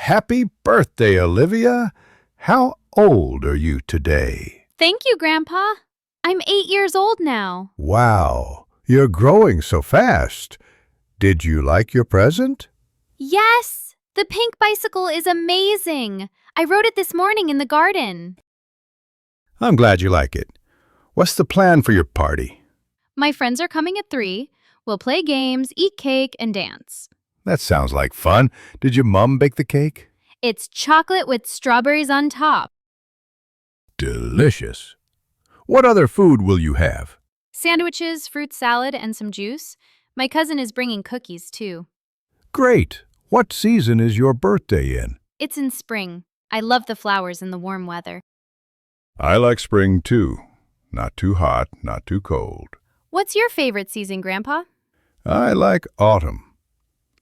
Happy birthday, Olivia! How old are you today? Thank you, Grandpa. I'm 8 years old now. Wow, you're growing so fast. Did you like your present? Yes! The pink bicycle is amazing. I rode it this morning in the garden. I'm glad you like it. What's the plan for your party? My friends are coming at 3. We'll play games, eat cake, and dance. That sounds like fun. Did your mom bake the cake? It's chocolate with strawberries on top. Delicious. What other food will you have? Sandwiches, fruit salad, and some juice. My cousin is bringing cookies, too. Great. What season is your birthday in? It's in spring. I love the flowers in the warm weather. I like spring too. Not too hot, not too cold. What's your favorite season, Grandpa? I like autumn.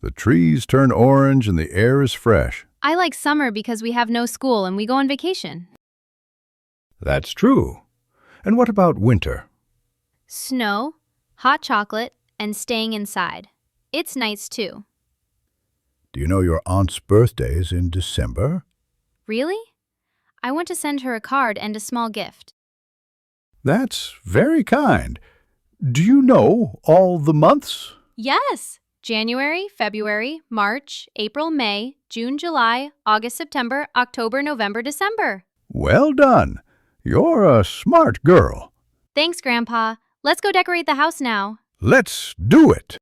The trees turn orange and the air is fresh. I like summer because we have no school and we go on vacation. That's true. And what about winter? Snow, hot chocolate, and staying inside. It's nice, too. Do you know your aunt's birthday is in December? Really? I want to send her a card and a small gift. That's very kind. Do you know all the months? Yes! January, February, March, April, May, June, July, August, September, October, November, December. Well done. You're a smart girl. Thanks, Grandpa. Let's go decorate the house now. Let's do it.